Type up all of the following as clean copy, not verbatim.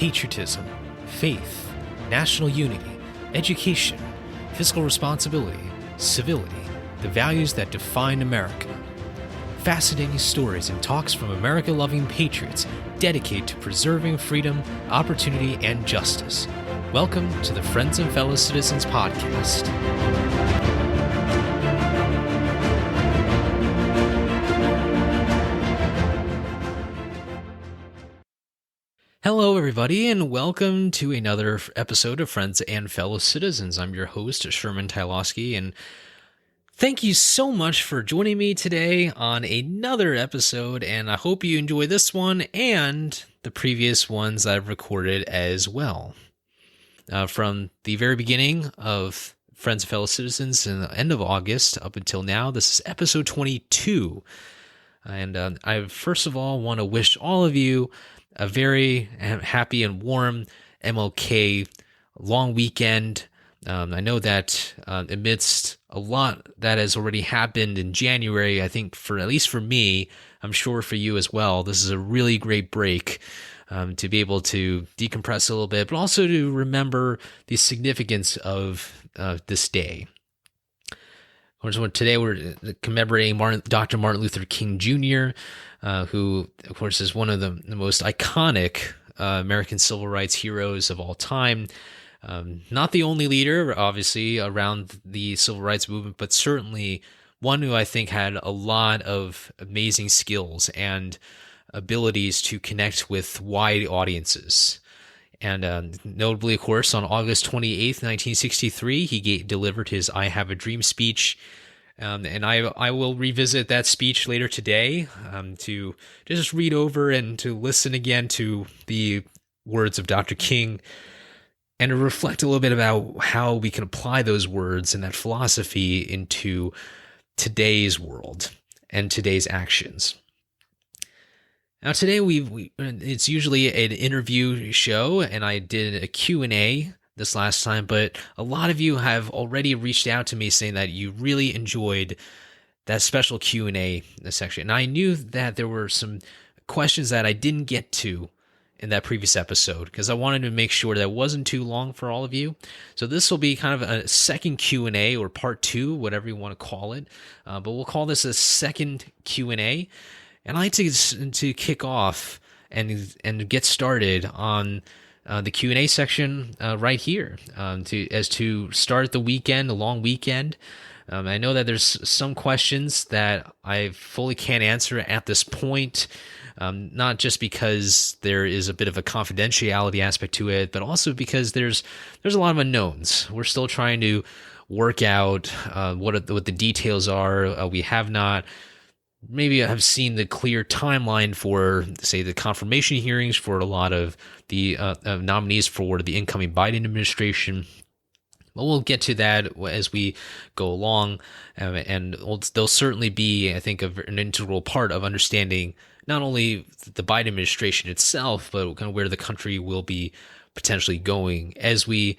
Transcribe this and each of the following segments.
patriotism, faith, national unity, education, fiscal responsibility, civility, the values that define America. Fascinating stories and talks from America-loving patriots dedicated to preserving freedom, opportunity, and justice. Welcome to the Friends and Fellow Citizens podcast. Hello, everybody, and welcome to another episode of Friends and Fellow Citizens. I'm your host, Sherman Tylowski, and thank you so much for joining me today on another episode, and I hope you enjoy this one and the previous ones I've recorded as well. From the very beginning of Friends and Fellow Citizens in the end of August up until now, this is episode 22. And I first of all want to wish all of you a very happy and warm MLK long weekend. I know that amidst a lot that has already happened in January, I think at least for me, I'm sure for you as well, this is a really great break to be able to decompress a little bit, but also to remember the significance of this day. Today we're commemorating Dr. Martin Luther King Jr., who, of course, is one of the most iconic American civil rights heroes of all time. Not the only leader, obviously, around the civil rights movement, but certainly one who I think had a lot of amazing skills and abilities to connect with wide audiences. And notably, of course, on August 28th, 1963, he delivered his I Have a Dream speech. And I will revisit that speech later today to just read over and to listen again to the words of Dr. King and to reflect a little bit about how we can apply those words and that philosophy into today's world and today's actions. Now today it's usually an interview show, and I did a Q&A this last time, but a lot of you have already reached out to me saying that you really enjoyed that special Q&A section. And I knew that there were some questions that I didn't get to in that previous episode because I wanted to make sure that it wasn't too long for all of you. So this will be kind of a second Q&A or part two, whatever you want to call it. But we'll call this a second Q&A. And I like to kick off and get started on the Q&A section right here to start the weekend, a long weekend. I know that there's some questions that I fully can't answer at this point, not just because there is a bit of a confidentiality aspect to it, but also because there's a lot of unknowns. We're still trying to work out what the details are. We have not maybe have seen the clear timeline for, say, the confirmation hearings for a lot of the nominees for the incoming Biden administration. But we'll get to that as we go along, and they'll certainly be, I think, an integral part of understanding not only the Biden administration itself, but kind of where the country will be potentially going as we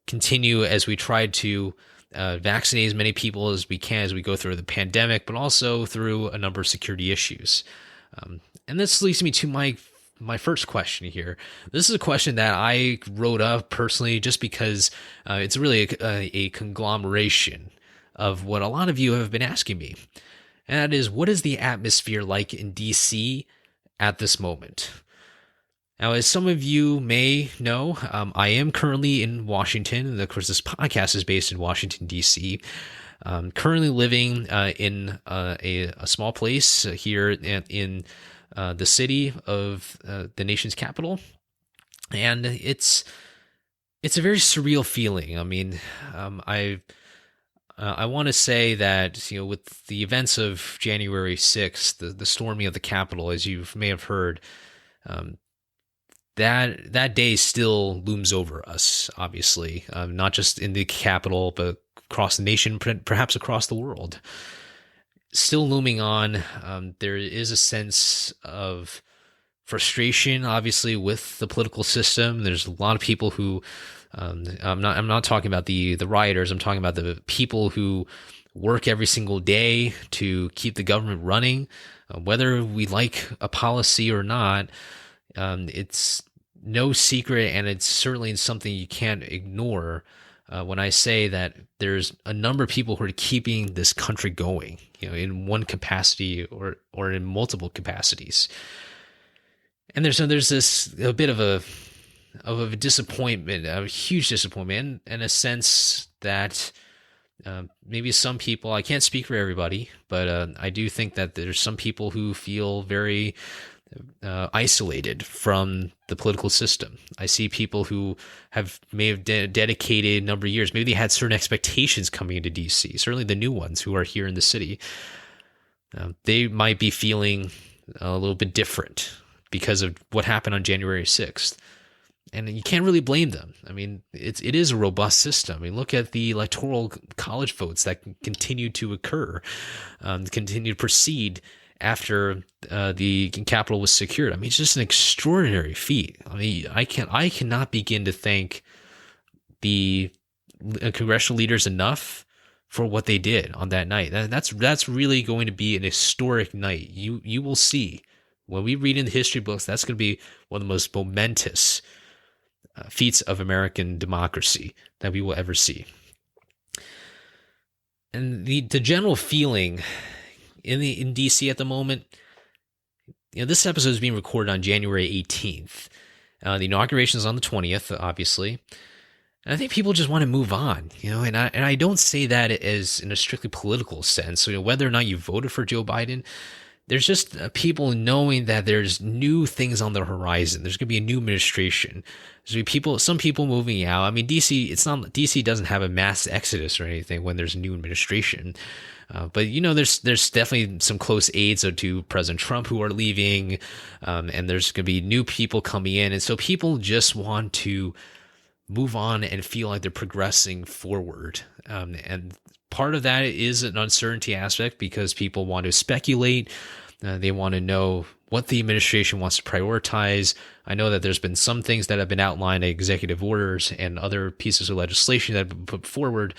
continue, as we try to vaccinate as many people as we can as we go through the pandemic, but also through a number of security issues. And this leads me to my first question here. This is a question that I wrote up personally just because it's really a conglomeration of what a lot of you have been asking me. And that is, what is the atmosphere like in D.C. at this moment? Now, as some of you may know, I am currently in Washington, and of course this podcast is based in Washington, D.C. Currently living in a small place here in the city of the nation's capital, and it's a very surreal feeling. I mean, I want to say that, with the events of January 6th, the storming of the Capitol, as you may have heard, that day still looms over us, obviously, not just in the Capitol, but across the nation, perhaps across the world. Still looming on. There is a sense of frustration, obviously, with the political system. There's a lot of people who, I'm not talking about the rioters. I'm talking about the people who work every single day to keep the government running, whether we like a policy or not. It's no secret, and it's certainly something you can't ignore when I say that there's a number of people who are keeping this country going, in one capacity or in multiple capacities. And there's this a bit of a disappointment, a huge disappointment, and a sense that maybe some people, I can't speak for everybody, but I do think that there's some people who feel very isolated from the political system. I see people who may have dedicated a number of years. Maybe they had certain expectations coming into DC. Certainly the new ones who are here in the city, they might be feeling a little bit different because of what happened on January 6th. And you can't really blame them. I mean, it is a robust system. I mean, look at the electoral college votes that continue to occur, continue to proceed after the Capitol was secured. I mean, it's just an extraordinary feat. I mean, I cannot begin to thank the congressional leaders enough for what they did on that night. That's really going to be an historic night. You will see when we read in the history books. That's going to be one of the most momentous feats of American democracy that we will ever see. And the general feeling in DC at the moment, this episode is being recorded on January 18th. The inauguration is on the 20th, obviously. And I think people just want to move on, and I don't say that as in a strictly political sense. So, whether or not you voted for Joe Biden, there's just people knowing that there's new things on the horizon. There's going to be a new administration. There's going to be some people moving out. I mean, DC doesn't have a mass exodus or anything when there's a new administration. But there's definitely some close aides to President Trump who are leaving, and there's going to be new people coming in. And so people just want to move on and feel like they're progressing forward. And part of that is an uncertainty aspect because people want to speculate. They want to know what the administration wants to prioritize. I know that there's been some things that have been outlined in executive orders and other pieces of legislation that have been put forward,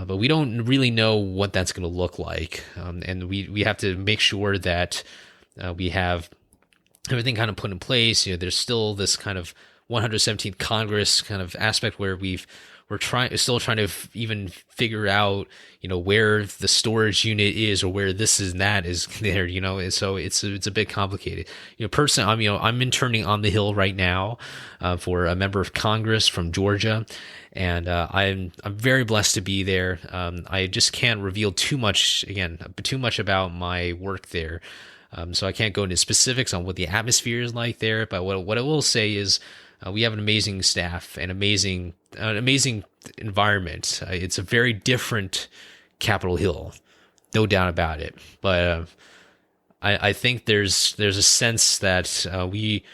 but we don't really know what that's going to look like. And we have to make sure that we have everything kind of put in place. There's still this kind of 117th Congress kind of aspect where we're still trying to even figure out, where the storage unit is or where this is and that is there, so it's a bit complicated. Personally, I'm interning on the Hill right now for a member of Congress from Georgia, and I'm very blessed to be there. I just can't reveal too much about my work there. So I can't go into specifics on what the atmosphere is like there, but what I will say is we have an amazing staff and amazing environment. It's a very different Capitol Hill, no doubt about it. But I think there's a sense that we,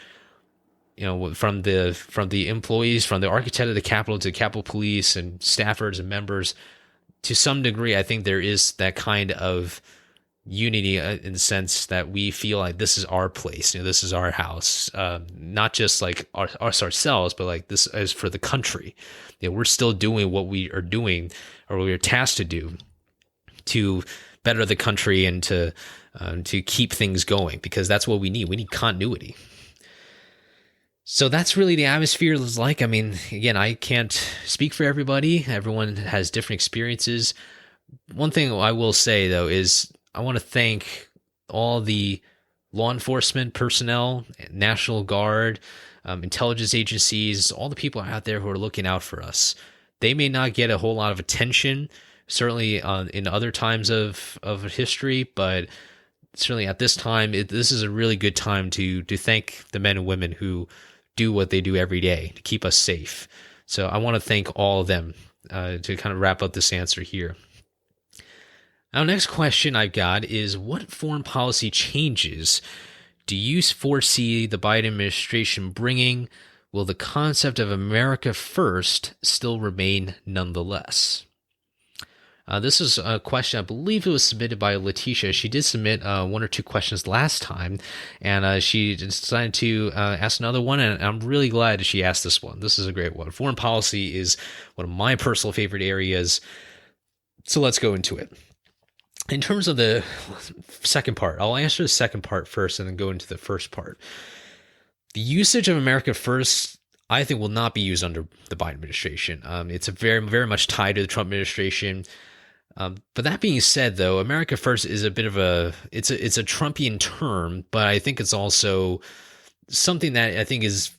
from the employees, from the architect of the Capitol to Capitol Police and staffers and members, to some degree, I think there is that kind of unity in the sense that we feel like this is our place, this is our house, not just like ourselves, but like this is for the country. We're still doing what we are doing or what we are tasked to do to better the country and to keep things going, because that's what we need. We need continuity. So that's really the atmosphere is like. I mean, again, I can't speak for everybody. Everyone has different experiences. One thing I will say, though, is I want to thank all the law enforcement personnel, National Guard, intelligence agencies, all the people out there who are looking out for us. They may not get a whole lot of attention, certainly in other times of history, but certainly at this time, this is a really good time to thank the men and women who do what they do every day to keep us safe. So I want to thank all of them to kind of wrap up this answer here. Now, next question I've got is, what foreign policy changes do you foresee the Biden administration bringing? Will the concept of America first still remain nonetheless? This is a question, I believe it was submitted by Letitia. She did submit one or two questions last time, and she decided to ask another one, and I'm really glad she asked this one. This is a great one. Foreign policy is one of my personal favorite areas, so let's go into it. In terms of the second part, I'll answer the second part first and then go into the first part. The usage of America First, I think, will not be used under the Biden administration. It's a very much tied to the Trump administration. But that being said, though, America First is a bit of it's a Trumpian term, but I think it's also something that I think is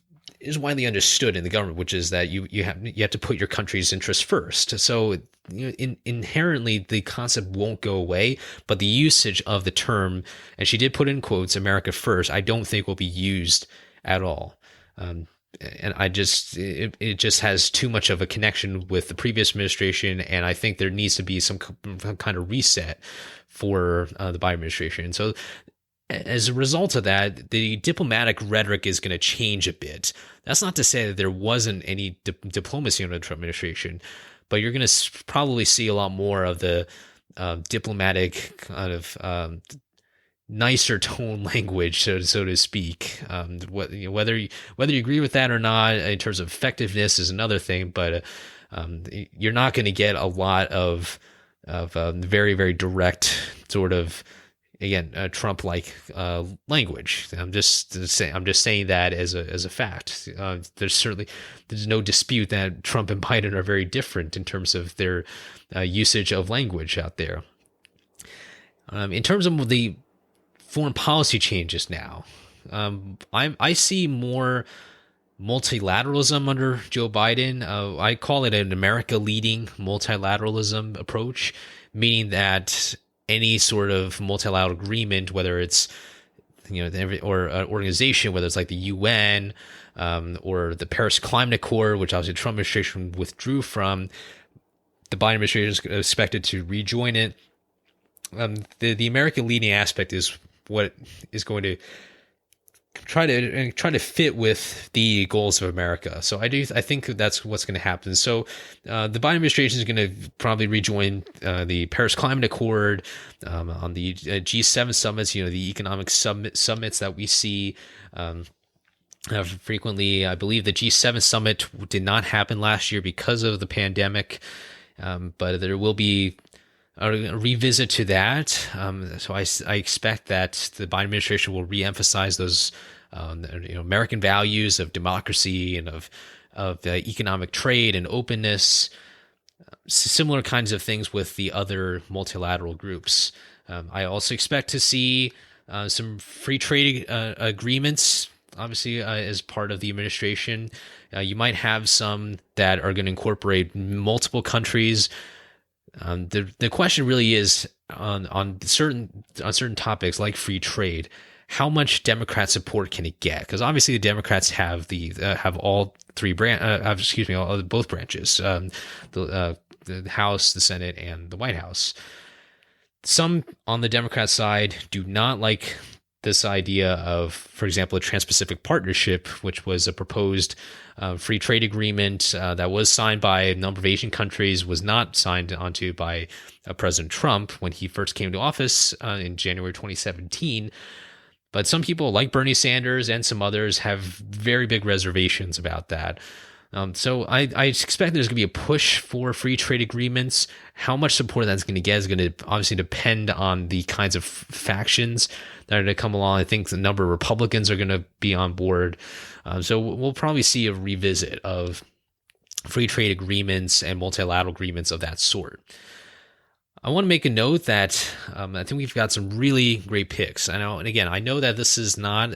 widely understood in the government, which is that you have to put your country's interests first. So inherently, the concept won't go away, but the usage of the term, and she did put in quotes, America First, I don't think will be used at all. And it just has too much of a connection with the previous administration, and I think there needs to be some kind of reset for the Biden administration. And so as a result of that, the diplomatic rhetoric is going to change a bit. That's not to say that there wasn't any diplomacy under the Trump administration, but you're going to probably see a lot more of the diplomatic kind of nicer tone language, so to speak. Whether you agree with that or not, in terms of effectiveness, is another thing. But you're not going to get a lot of very direct sort of, again, Trump-like language. I'm just saying that as a fact. There's no dispute that Trump and Biden are very different in terms of their usage of language out there. In terms of the foreign policy changes now, I see more multilateralism under Joe Biden. I call it an America-leading multilateralism approach, meaning that any sort of multilateral agreement, whether it's or an organization, whether it's like the UN or the Paris Climate Accord, which obviously the Trump administration withdrew from, the Biden administration is expected to rejoin it. The American leading aspect is what is going to try to fit with the goals of America. So I think that's what's going to happen. So the Biden administration is going to probably rejoin the Paris Climate Accord on the G7 summits. The economic summits that we see frequently. I believe the G7 summit did not happen last year because of the pandemic, but there will be a revisit to that. So I expect that the Biden administration will reemphasize those American values of democracy and of economic trade and openness, similar kinds of things with the other multilateral groups. I also expect to see some free trade agreements, obviously, as part of the administration. You might have some that are going to incorporate multiple countries. The question really is on certain topics like free trade, how much Democrat support can it get? Because obviously the Democrats have all three both branches, the House, the Senate, and the White House. Some on the Democrat side do not like this idea of, for example, a Trans-Pacific Partnership, which was a proposed free trade agreement that was signed by a number of Asian countries, was not signed onto by President Trump when he first came to office in January 2017. But some people, like Bernie Sanders and some others, have very big reservations about that. So I expect there's going to be a push for free trade agreements. How much support that's going to get is going to obviously depend on the kinds of factions that are going to come along. I think the number of Republicans are going to be on board. So we'll probably see a revisit of free trade agreements and multilateral agreements of that sort. I want to make a note that I think we've got some really great picks. I know that this is not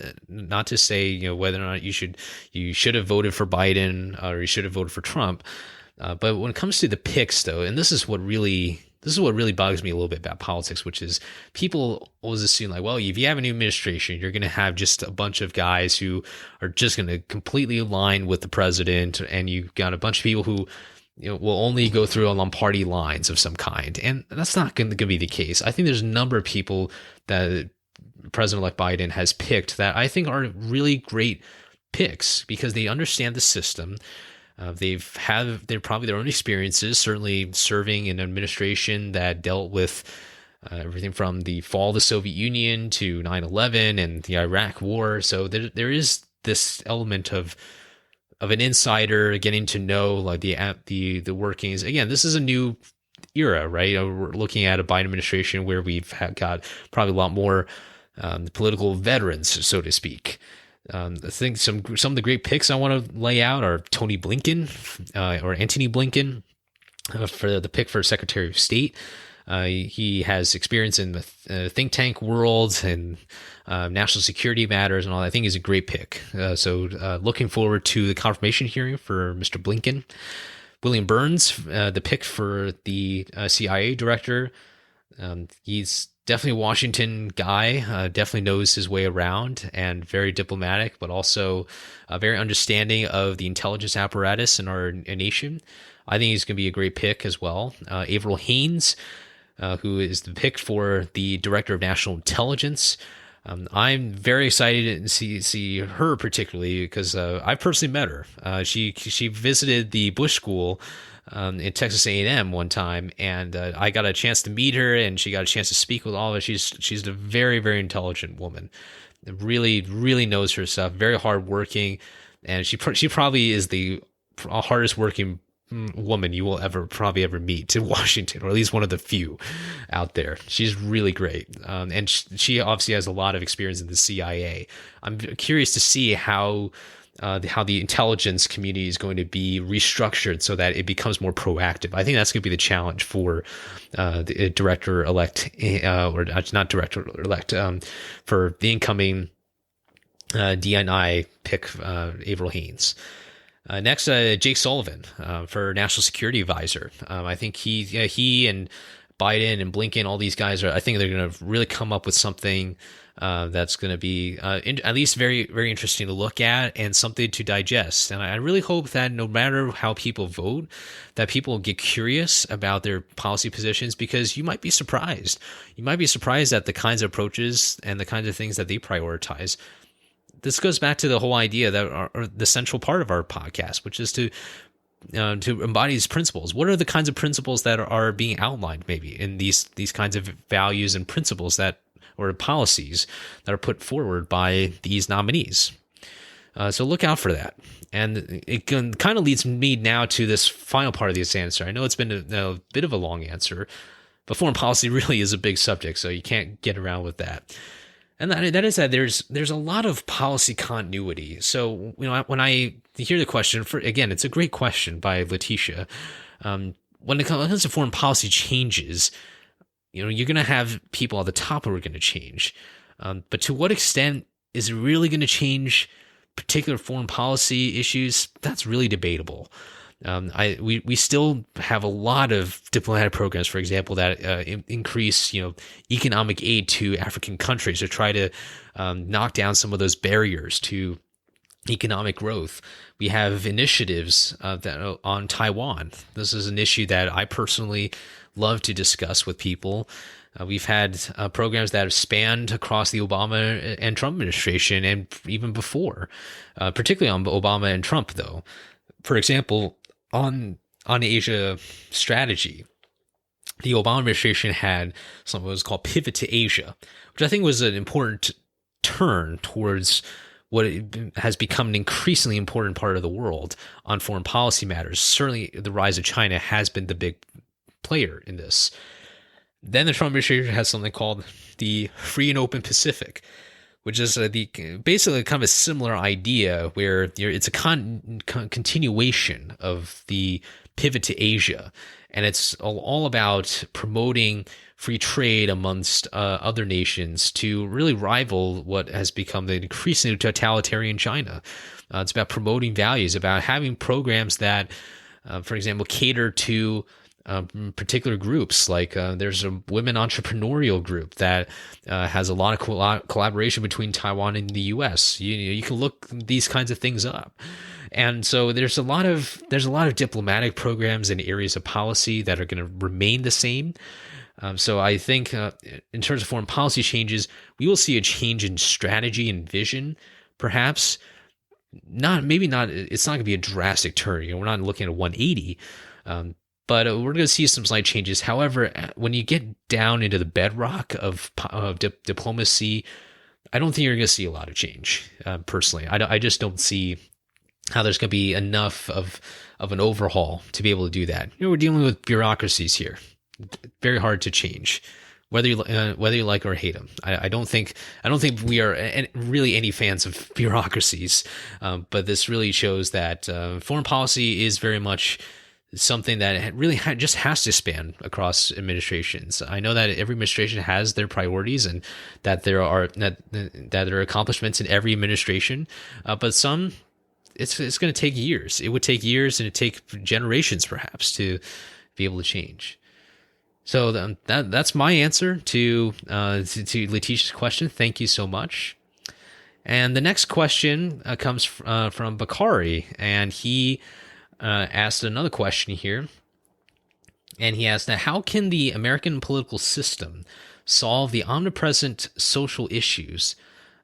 to say whether or not you should have voted for Biden or you should have voted for Trump. But when it comes to the picks, though, and this is what really bugs me a little bit about politics, which is people always assume like, well, if you have a new administration, you're going to have just a bunch of guys who are just going to completely align with the president, and you've got a bunch of people who will only go through along party lines of some kind. And that's not going to be the case. I think there's a number of people that President-elect Biden has picked that I think are really great picks because they understand the system. They're probably their own experiences, certainly serving in an administration that dealt with everything from the fall of the Soviet Union to 9/11 and the Iraq War. So there is this element of an insider getting to know like the workings. Again, this is a new era, right? We're looking at a Biden administration where we've got probably a lot more political veterans, so to speak. I think some of the great picks I want to lay out are Tony Blinken or Antony Blinken for the pick for Secretary of State. He has experience in the think tank world and national security matters and all that. I think he's a great pick. So looking forward to the confirmation hearing for Mr. Blinken. William Burns, the pick for the CIA director. He's definitely a Washington guy, definitely knows his way around and very diplomatic, but also very understanding of the intelligence apparatus in our nation. I think he's going to be a great pick as well. Avril Haines, who is the pick for the Director of National Intelligence. I'm very excited to see her particularly because I personally met her. She visited the Bush School in Texas A&M one time, and I got a chance to meet her, and she got a chance to speak with all of us. She's a very, very intelligent woman. Really, really knows her stuff. Very hardworking, and she probably is the hardest working woman you will probably ever meet in Washington, or at least one of the few out there. She's really great. And she obviously has a lot of experience in the CIA. I'm curious to see how the intelligence community is going to be restructured so that it becomes more proactive. I think that's going to be the challenge for the director-elect, or not director-elect, for the incoming DNI pick, Avril Haines. Next, Jake Sullivan for National Security Advisor. I think he and Biden and Blinken, all these guys I think they're going to really come up with something that's going to be at least very, very interesting to look at and something to digest. And I really hope that no matter how people vote, that people get curious about their policy positions, because you might be surprised. You might be surprised at the kinds of approaches and the kinds of things that they prioritize. This goes back to the whole idea that are the central part of our podcast, which is to embody these principles. What are the kinds of principles that are being outlined maybe in these kinds of values and principles or policies that are put forward by these nominees? So look out for that. And it kind of leads me now to this final part of this answer. I know it's been a bit of a long answer, but foreign policy really is a big subject, so you can't get around with that. And that is that there's a lot of policy continuity. So, when I hear the question, again, it's a great question by Letitia. When it comes to foreign policy changes, you're going to have people at the top who are going to change. But to what extent is it really going to change particular foreign policy issues? That's really debatable. We still have a lot of diplomatic programs, for example, that increase economic aid to African countries to try to knock down some of those barriers to economic growth. We have initiatives that on Taiwan. This is an issue that I personally love to discuss with people. We've had programs that have spanned across the Obama and Trump administration and even before, particularly on Obama and Trump, though. For example, on Asia strategy, the Obama administration had something that was called Pivot to Asia, which I think was an important turn towards what has become an increasingly important part of the world on foreign policy matters. Certainly, the rise of China has been the big player in this. Then the Trump administration has something called the Free and Open Pacific, which is basically kind of a similar idea where it's a continuation of the Pivot to Asia. And it's all about promoting free trade amongst other nations to really rival what has become the increasingly totalitarian China. It's about promoting values, about having programs that, for example, cater to particular groups. Like there's a women entrepreneurial group that has a lot of collaboration between Taiwan and the U.S. You can look these kinds of things up. And so there's a lot of diplomatic programs and areas of policy that are going to remain the same. So I think in terms of foreign policy changes, we will see a change in strategy and vision, perhaps. It's not going to be a drastic turn. We're not looking at a 180. But we're going to see some slight changes. However, when you get down into the bedrock of diplomacy, I don't think you're going to see a lot of change. Personally, I just don't see how there's going to be enough of an overhaul to be able to do that. We're dealing with bureaucracies here. Very hard to change. whether you like or hate them. I don't think we are really any fans of bureaucracies, but this really shows that foreign policy is very much something that really just has to span across administrations. I know that every administration has their priorities, and that there are accomplishments in every administration, but some it's going to take years. It would take years, and it take generations perhaps to be able to change. So that's my answer to Letitia's question. Thank you so much. And the next question comes from Bakari, and he asked another question here. And he asked, now, how can the American political system solve the omnipresent social issues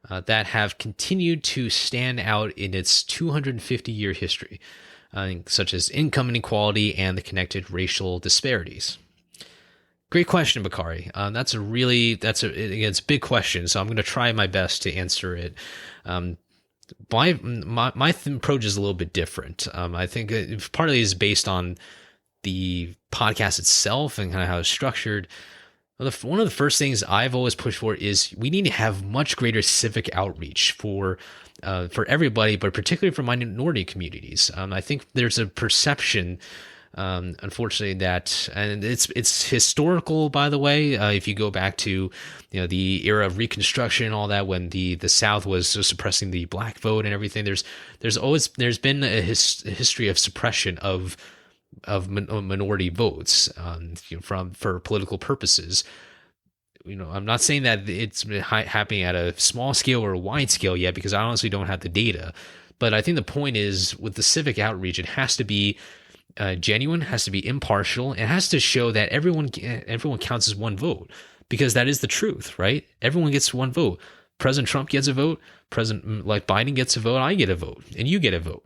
that have continued to stand out in its 250-year history, such as income inequality and the connected racial disparities? Great question, Bakari. It's a big question, so I'm going to try my best to answer it. My approach is a little bit different. I think it partly is based on the podcast itself and kind of how it's structured. One of the first things I've always pushed for is we need to have much greater civic outreach for everybody, but particularly for minority communities. I think there's a perception, unfortunately, that, and it's historical, by the way. If you go back to the era of Reconstruction and all that, when the South was suppressing the black vote and everything, there's been a history of suppression of minority votes for political purposes. I'm not saying that it's happening at a small scale or a wide scale yet, because I honestly don't have the data. But I think the point is, with the civic outreach, it has to be genuine, has to be impartial, and has to show that everyone counts as one vote, because that is the truth, right? Everyone gets one vote. President Trump gets a vote. President like Biden gets a vote. I get a vote, and you get a vote.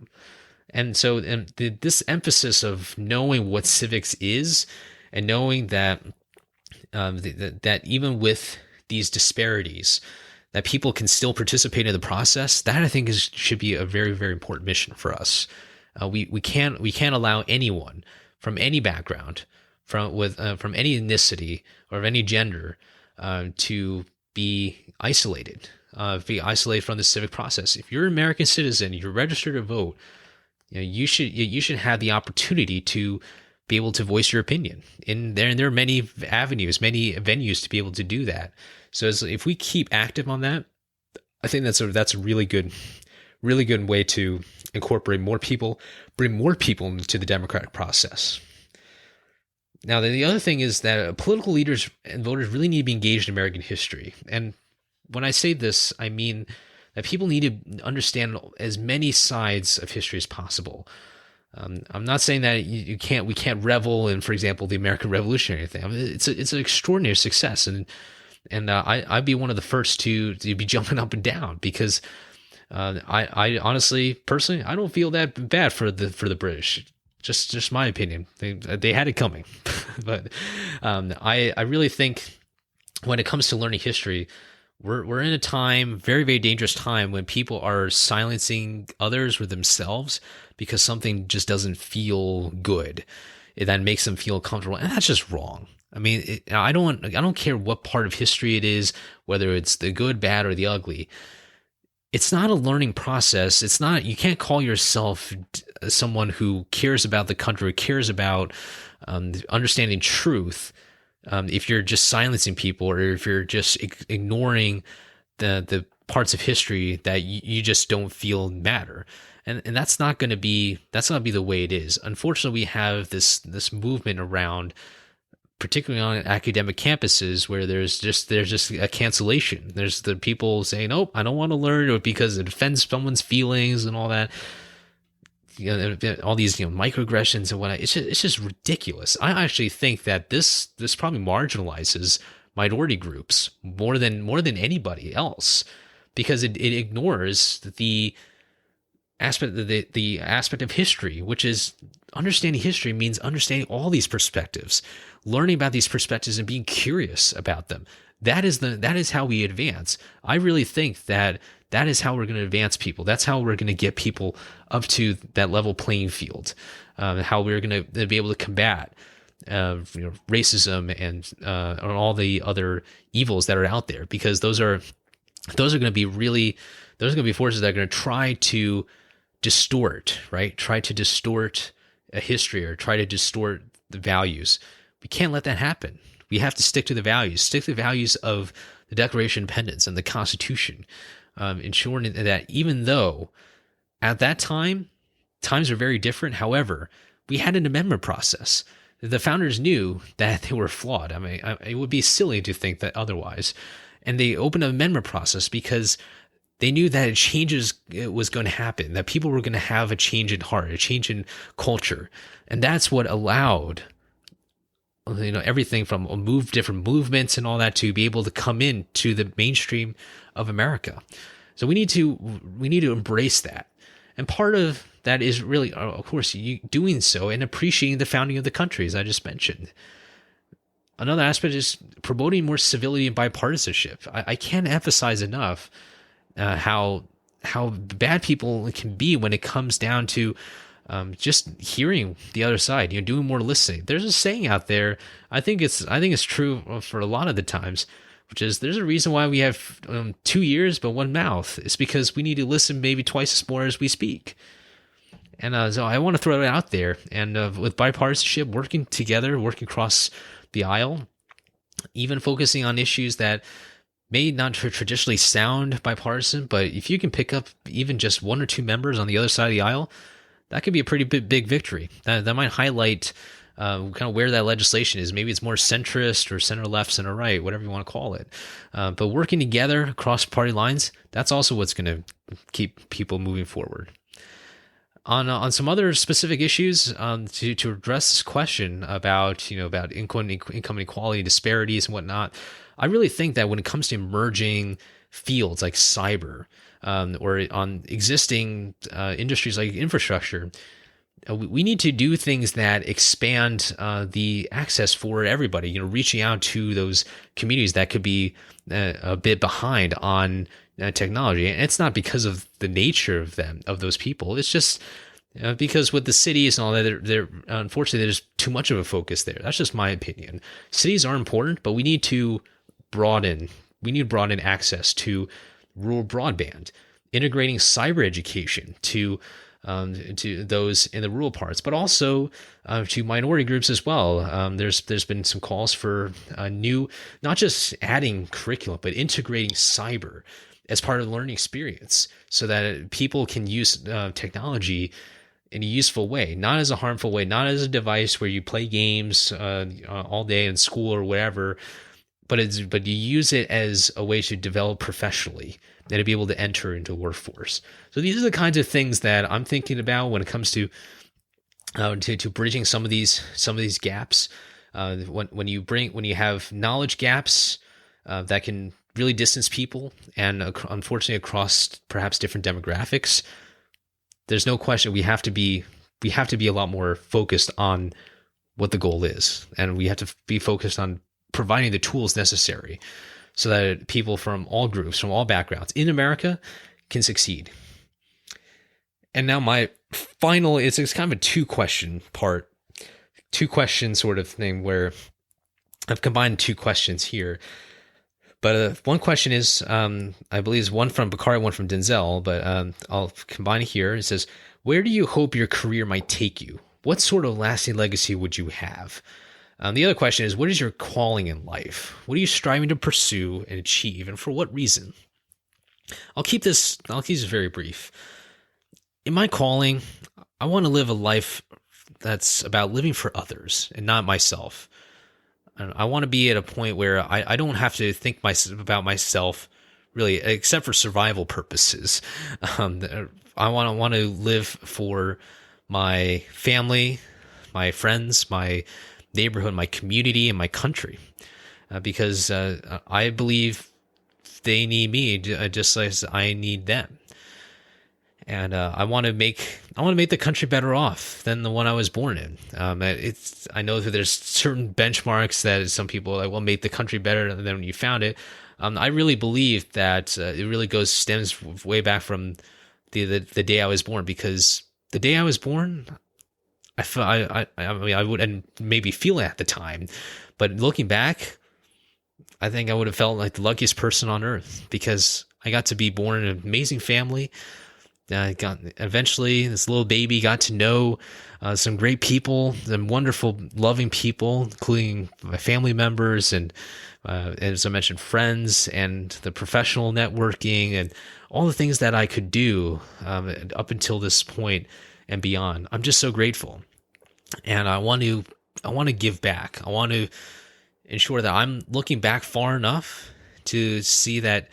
And so this emphasis of knowing what civics is, and knowing that that even with these disparities, that people can still participate in the process, that I think should be a very, very important mission for us. We can't allow anyone from any background, from any ethnicity or any gender, to be isolated from the civic process. If you're an American citizen, you're registered to vote, you should have the opportunity to be able to voice your opinion. And there are many avenues, many venues to be able to do that. So if we keep active on that, I think that's a really good way to incorporate more people, bring more people into the democratic process. Now, the other thing is that political leaders and voters really need to be engaged in American history. And when I say this, I mean that people need to understand as many sides of history as possible. I'm not saying that we can't revel in, for example, the American Revolution or anything. I mean, it's an extraordinary success, and I'd be one of the first to be jumping up and down, because I honestly, personally, I don't feel that bad for the British. Just my opinion. They had it coming, but I really think when it comes to learning history, we're in a time, very, very dangerous time, when people are silencing others or themselves because something just doesn't feel good. It then makes them feel comfortable, and that's just wrong. I mean, I don't care what part of history it is, whether it's the good, bad, or the ugly. It's not a learning process. It's not, you can't call yourself someone who cares about the country, cares about understanding truth, if you're just silencing people, or if you're just ignoring the parts of history that you just don't feel matter. And that's not going to be the way it is. Unfortunately, we have this movement around, particularly on academic campuses, where there's just a cancellation. There's the people saying, "Oh, I don't want to learn," or because it offends someone's feelings and all that. All these microaggressions and whatnot. It's just ridiculous. I actually think that this probably marginalizes minority groups more than anybody else, because it ignores the aspect of history, which is understanding history means understanding all these perspectives, learning about these perspectives, and being curious about them. That is how we advance. I really think that is how we're going to advance people. That's how we're going to get people up to that level playing field. How we're going to be able to combat racism and all the other evils that are out there, because those are going to be forces that are going to try to distort, right? Try to distort a history or try to distort the values. We can't let that happen. We have to stick to the values, of the Declaration of Independence and the Constitution, ensuring that even though at that time, times are very different. However, we had an amendment process. The founders knew that they were flawed. I mean, it would be silly to think that otherwise. And they opened an amendment process because they knew that it was going to happen, that people were going to have a change in heart, a change in culture. And that's what allowed, everything from different movements and all that to be able to come into the mainstream of America. So we need to embrace that. And part of that is really, of course, you doing so and appreciating the founding of the country, as I just mentioned. Another aspect is promoting more civility and bipartisanship. I can't emphasize enough how bad people can be when it comes down to just hearing the other side, doing more listening. There's a saying out there, I think it's true for a lot of the times, which is there's a reason why we have 2 ears but one mouth. It's because we need to listen maybe twice as more as we speak. And so I want to throw it out there. And with bipartisanship, working together, working across the aisle, even focusing on issues that may not traditionally sound bipartisan, but if you can pick up even just one or two members on the other side of the aisle, that could be a pretty big victory. That might highlight kind of where that legislation is. Maybe it's more centrist or center left, center right, whatever you want to call it. But working together across party lines, that's also what's going to keep people moving forward. On some other specific issues, to address this question about income inequality, disparities, and whatnot, I really think that when it comes to emerging fields like cyber, or on existing industries like infrastructure, we need to do things that expand the access for everybody. Reaching out to those communities that could be a bit behind on technology, and it's not because of the nature of those people. It's just because with the cities and all that, they're unfortunately there's too much of a focus there. That's just my opinion. Cities are important, but we need to broaden access to rural broadband, integrating cyber education to those in the rural parts, but also to minority groups as well. There's been some calls for new, not just adding curriculum, but integrating cyber as part of the learning experience, so that people can use technology in a useful way, not as a harmful way, not as a device where you play games all day in school or whatever, but you use it as a way to develop professionally and to be able to enter into workforce. So these are the kinds of things that I'm thinking about when it comes to bridging some of these gaps. When you have knowledge gaps that can really distance people, and unfortunately across perhaps different demographics, there's no question we have to be a lot more focused on what the goal is, and we have to be focused on providing the tools necessary so that people from all groups, from all backgrounds in America can succeed. And now my final, it's kind of a two question sort of thing, where I've combined two questions here. But one question is, I believe is one from Bakari, one from Denzel, but I'll combine it here. It says, where do you hope your career might take you? What sort of lasting legacy would you have? The other question is, what is your calling in life? What are you striving to pursue and achieve, and for what reason? I'll keep this very brief. In my calling, I want to live a life that's about living for others and not myself. I want to be at a point where I don't have to think about myself really, except for survival purposes. I want to live for my family, my friends, my neighborhood, my community, and my country, because I believe they need me just as I need them. And I want to make the country better off than the one I was born in. I know that there's certain benchmarks that some people are like, well, make the country better than when you found it. I really believe that it really stems way back from the day I was born, because the day I was born, I mean, I wouldn't maybe feel it at the time, but looking back, I think I would have felt like the luckiest person on earth because I got to be born in an amazing family. Got eventually this little baby got to know some great people, some wonderful, loving people, including my family members and as I mentioned, friends and the professional networking and all the things that I could do up until this point and beyond. I'm just so grateful, and I want to give back. I want to ensure that I'm looking back far enough to see that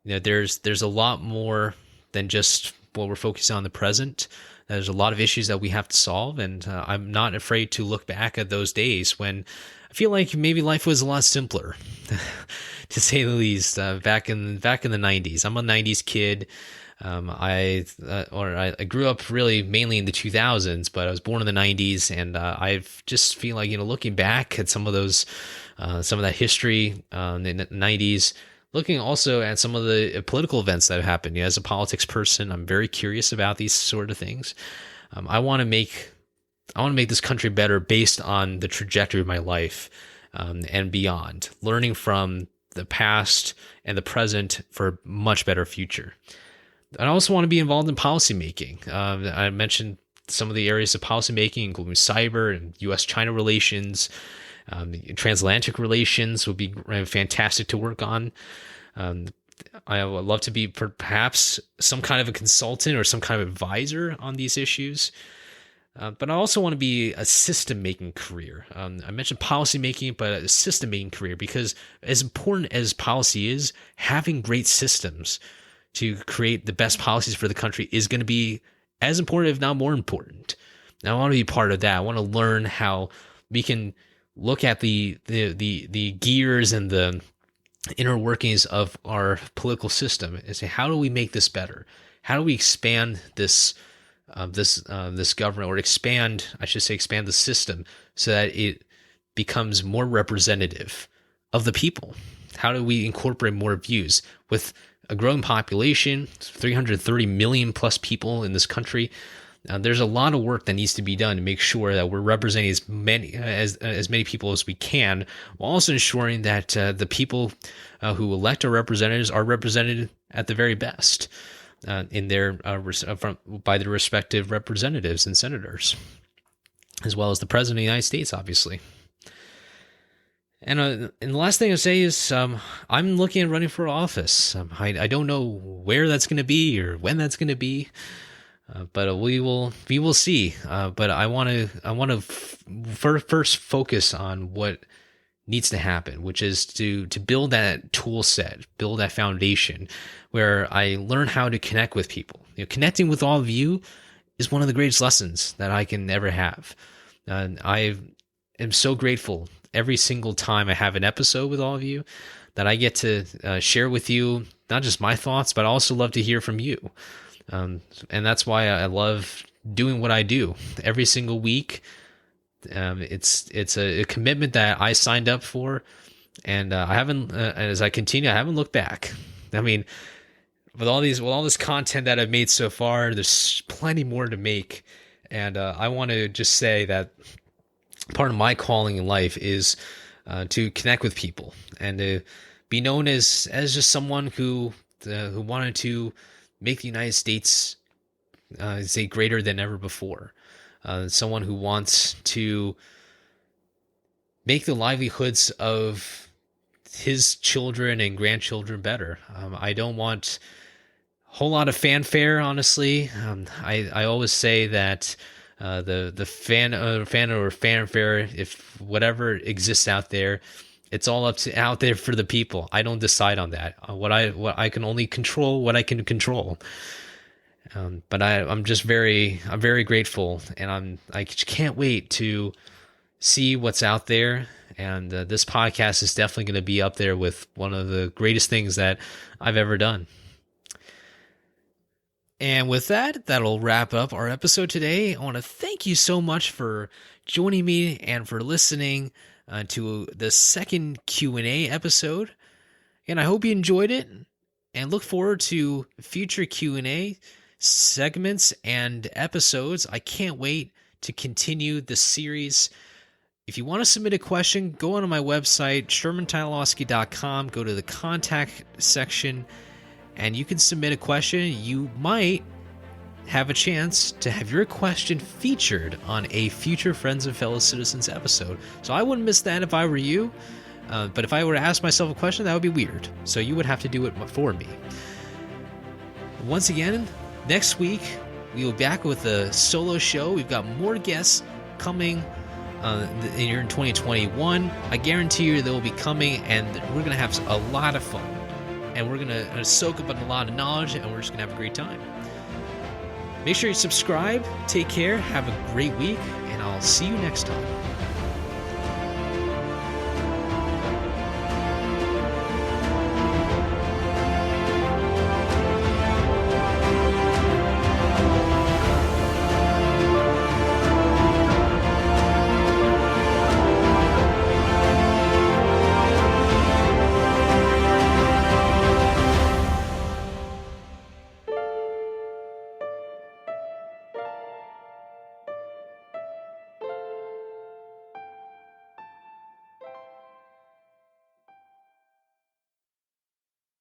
there's a lot more than just what we're focusing on the present. There's a lot of issues that we have to solve, and I'm not afraid to look back at those days when I feel like maybe life was a lot simpler, to say the least. Back in the 90s, I'm a 90s kid. I grew up really mainly in the 2000s, but I was born in the 90s, and I just feel like looking back at some of those, some of that history in the 90s. Looking also at some of the political events that have happened. As a politics person, I'm very curious about these sort of things. I want to make this country better based on the trajectory of my life and beyond. Learning from the past and the present for a much better future. I also want to be involved in policymaking. I mentioned some of the areas of policymaking, including cyber and U.S.-China relations. Transatlantic relations would be fantastic to work on. I would love to be perhaps some kind of a consultant or some kind of advisor on these issues. But I also want to be a system-making career. I mentioned policy-making, but a system-making career, because as important as policy is, having great systems to create the best policies for the country is going to be as important, if not more important. Now, I want to be part of that. I want to learn how we can look at the gears and the inner workings of our political system and say, how do we make this better? How do we expand this government, or expand the system so that it becomes more representative of the people? How do we incorporate more views with a growing population, 330 million plus people in this country? There's a lot of work that needs to be done to make sure that we're representing as many people as we can, while also ensuring that the people who elect our representatives are represented at the very best in their by their respective representatives and senators, as well as the president of the United States, obviously. And the last thing I'll say is I'm looking at running for office. I don't know where that's going to be or when that's going to be. But we will see. But I want to first focus on what needs to happen, which is to build that tool set, build that foundation where I learn how to connect with people. Connecting with all of you is one of the greatest lessons that I can ever have. I am so grateful every single time I have an episode with all of you that I get to share with you not just my thoughts, but I also love to hear from you. And that's why I love doing what I do every single week. It's a commitment that I signed up for, and I haven't. As I continue, I haven't looked back. I mean, with all this content that I've made so far, there's plenty more to make, and I want to just say that part of my calling in life is to connect with people and to be known as just someone who wanted to make the United States say greater than ever before. Someone who wants to make the livelihoods of his children and grandchildren better. I don't want a whole lot of fanfare, honestly. I always say that the fan or fanfare, if whatever exists out there, it's all out there for the people. I don't decide on that. What I can only control what I can control. But I'm very grateful, and I can't wait to see what's out there. And this podcast is definitely going to be up there with one of the greatest things that I've ever done. And with that, that'll wrap up our episode today. I want to thank you so much for joining me and for listening to the second Q&A episode. And I hope you enjoyed it, and look forward to future Q&A segments and episodes. I can't wait to continue the series. If you want to submit a question, go onto my website, ShermanTytalowski.com, go to the contact section, and you can submit a question. You might have a chance to have your question featured on a future Friends and Fellow Citizens episode. So I wouldn't miss that if I were you. But if I were to ask myself a question, that would be weird. So you would have to do it for me. Once again, next week, we will be back with a solo show. We've got more guests coming in 2021. I guarantee you they will be coming, and we're going to have a lot of fun. And we're going to soak up a lot of knowledge, and we're just going to have a great time. Make sure you subscribe. Take care. Have a great week, and I'll see you next time.